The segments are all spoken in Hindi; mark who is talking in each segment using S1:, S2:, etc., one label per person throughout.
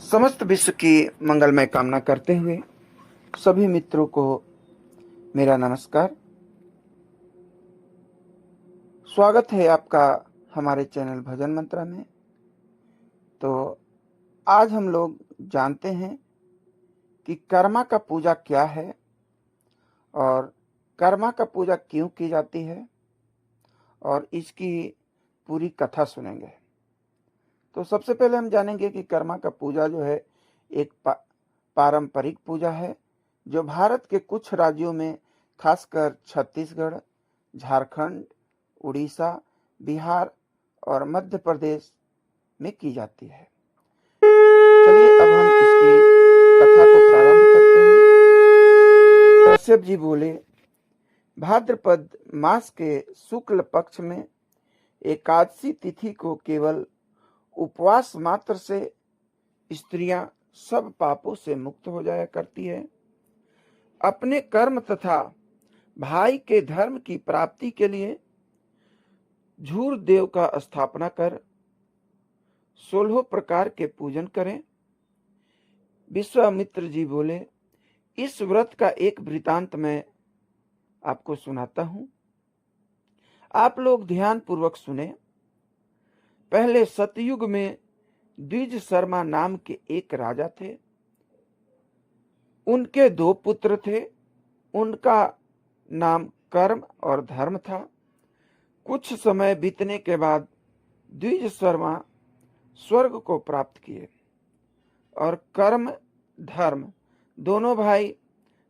S1: समस्त विश्व की मंगलमय कामना करते हुए सभी मित्रों को मेरा नमस्कार। स्वागत है आपका हमारे चैनल भजन मंत्रा में। तो आज हम लोग जानते हैं कि कर्मा का पूजा क्या है और कर्मा का पूजा क्यों की जाती है और इसकी पूरी कथा सुनेंगे। तो सबसे पहले हम जानेंगे कि कर्मा का पूजा जो है एक पारंपरिक पूजा है जो भारत के कुछ राज्यों में खासकर छत्तीसगढ़, झारखंड, उड़ीसा, बिहार और मध्य प्रदेश में की जाती है। चलिए अब हम इसकी कथा को प्रारंभ करते हैं। कश्यप जी बोले, भाद्रपद मास के शुक्ल पक्ष में एकादशी तिथि को केवल उपवास मात्र से स्त्रियां सब पापों से मुक्त हो जाया करती है। अपने कर्म तथा भाई के धर्म की प्राप्ति के लिए झूर देव का स्थापना कर 16 प्रकार के पूजन करें। विश्वामित्र जी बोले, इस व्रत का एक वृतांत मैं आपको सुनाता हूं, आप लोग ध्यान पूर्वक सुने। पहले सतयुग में द्विज शर्मा नाम के एक राजा थे। उनके 2 पुत्र थे। उनका नाम कर्म और धर्म था। कुछ समय बीतने के बाद द्विज शर्मा स्वर्ग को प्राप्त किए और कर्म धर्म दोनों भाई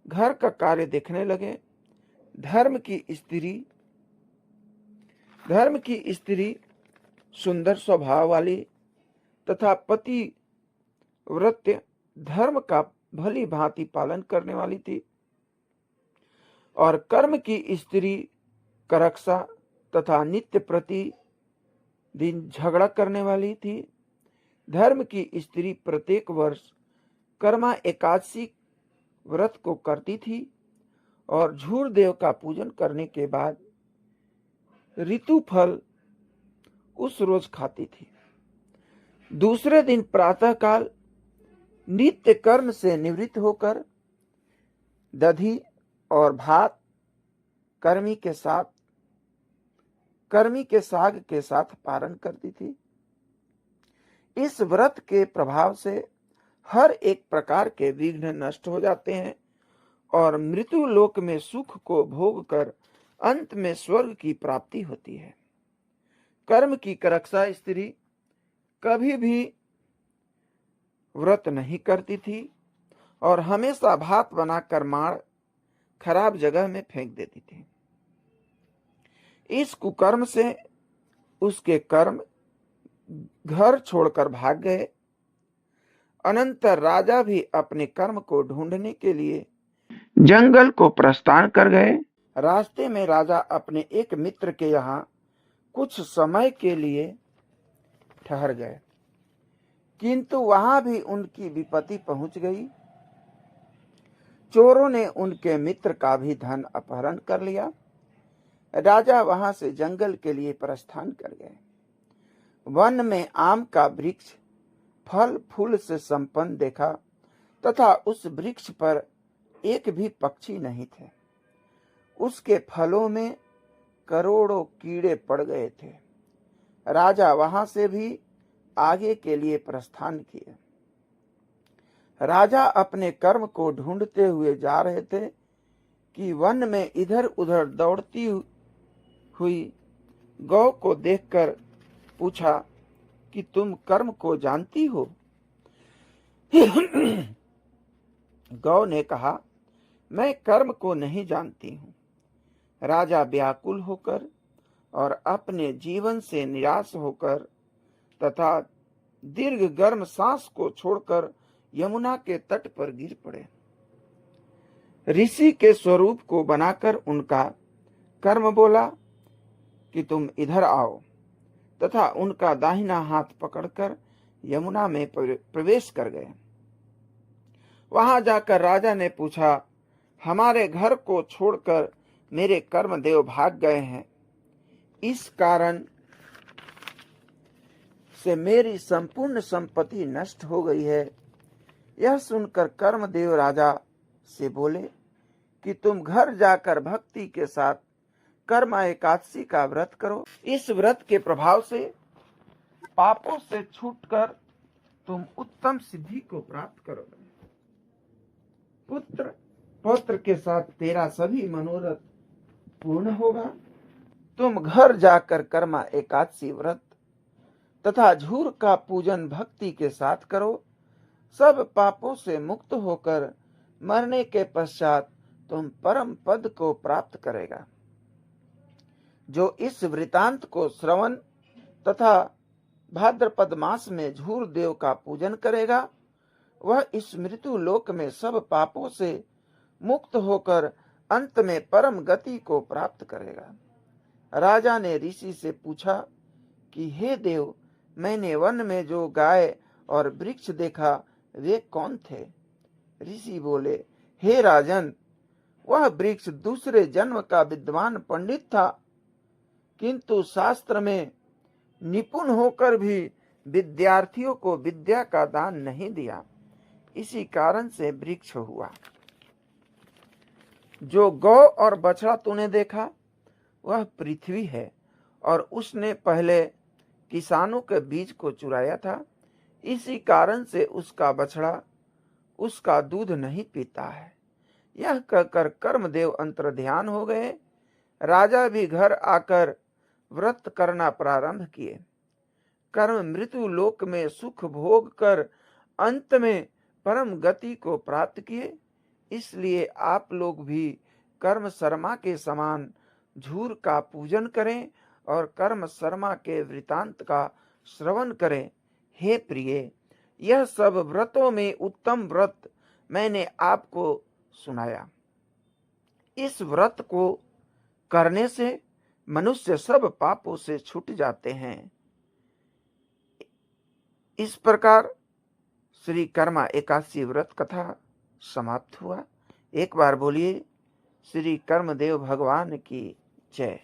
S1: घर का कार्य देखने लगे। धर्म की स्त्री सुंदर स्वभाव वाली तथा पति व्रत धर्म का भली भांति पालन करने वाली थी और कर्म की स्त्री करक्सा तथा नित्य प्रति दिन झगड़ा करने वाली थी। धर्म की स्त्री प्रत्येक वर्ष कर्मा एकादशी व्रत को करती थी और झूर देव का पूजन करने के बाद ऋतु फल उस रोज खाती थी। दूसरे दिन प्रातःकाल नित्य कर्म से निवृत्त होकर दधी और भात कर्मी के साग के साथ पारण करती थी। इस व्रत के प्रभाव से हर एक प्रकार के विघ्न नष्ट हो जाते हैं और मृत्यु लोक में सुख को भोग कर अंत में स्वर्ग की प्राप्ति होती है। कर्म की करक्सा स्त्री कभी भी व्रत नहीं करती थी और हमेशा भात बनाकर माड़ खराब जगह में फेंक देती थी। इस कुकर्म से उसके कर्म घर छोड़कर भाग गए। अनंतर राजा भी अपने कर्म को ढूंढने के लिए जंगल को प्रस्थान कर गए। रास्ते में राजा अपने एक मित्र के यहाँ कुछ समय के लिए ठहर गए, किंतु वहां भी उनकी विपत्ति पहुंच गई। चोरों ने उनके मित्र का भी धन अपहरण कर लिया। राजा वहां से जंगल के लिए प्रस्थान कर गए। वन में आम का वृक्ष फल फूल से संपन्न देखा तथा उस वृक्ष पर एक भी पक्षी नहीं थे। उसके फलों में करोड़ों कीड़े पड़ गए थे। राजा वहां से भी आगे के लिए प्रस्थान किए। राजा अपने कर्म को ढूंढते हुए जा रहे थे कि वन में इधर उधर दौड़ती हुई गौ को देखकर पूछा कि तुम कर्म को जानती हो? गौ ने कहा, मैं कर्म को नहीं जानती हूं। राजा व्याकुल होकर और अपने जीवन से निराश होकर तथा दीर्घ गर्म सांस को छोड़कर यमुना के तट पर गिर पड़े। ऋषि के स्वरूप को बनाकर उनका कर्म बोला कि तुम इधर आओ तथा उनका दाहिना हाथ पकड़कर यमुना में प्रवेश कर गए। वहां जाकर राजा ने पूछा, हमारे घर को छोड़कर मेरे कर्मदेव भाग गए हैं, इस कारण से मेरी संपूर्ण संपत्ति नष्ट हो गई है। यह सुनकर कर्मदेव राजा से बोले कि तुम घर जाकर भक्ति के साथ कर्मा एकादशी का व्रत करो। इस व्रत के प्रभाव से पापों से छूटकर तुम उत्तम सिद्धि को प्राप्त करोगे। पुत्र पौत्र के साथ तेरा सभी मनोरथ पूर्ण होगा। तुम घर जाकर कर्मा एकादशी व्रत तथा झूर का पूजन भक्ति के साथ करो। सब पापों से मुक्त होकर मरने के पश्चात तुम परम पद को प्राप्त करेगा। जो इस वृतांत को श्रवण तथा भाद्रपद मास में झूर देव का पूजन करेगा, वह इस मृत्यु लोक में सब पापों से मुक्त होकर अंत में परम गति को प्राप्त करेगा। राजा ने ऋषि से पूछा कि हे देव, मैंने वन में जो गाय और वृक्ष देखा वे कौन थे? ऋषि बोले, हे राजन, वह वृक्ष दूसरे जन्म का विद्वान पंडित था, किंतु शास्त्र में निपुण होकर भी विद्यार्थियों को विद्या का दान नहीं दिया, इसी कारण से वृक्ष हुआ। जो गौ और बछड़ा तूने देखा वह पृथ्वी है, और उसने पहले किसानों के बीज को चुराया था, इसी कारण से उसका बछड़ा उसका दूध नहीं पीता है। यह कहकर कर्मदेव अंतर्ध्यान हो गए। राजा भी घर आकर व्रत करना प्रारंभ किए। कर्म मृत्यु लोक में सुख भोग कर अंत में परम गति को प्राप्त किए। इसलिए आप लोग भी कर्म शर्मा के समान झूर का पूजन करें और कर्म शर्मा के वृतांत का श्रवण करें। हे प्रिय, यह सब व्रतों में उत्तम व्रत मैंने आपको सुनाया। इस व्रत को करने से मनुष्य सब पापों से छूट जाते हैं। इस प्रकार श्री कर्मा एकादशी व्रत कथा समाप्त हुआ। एक बार बोलिए, श्री कर्मदेव भगवान की जय।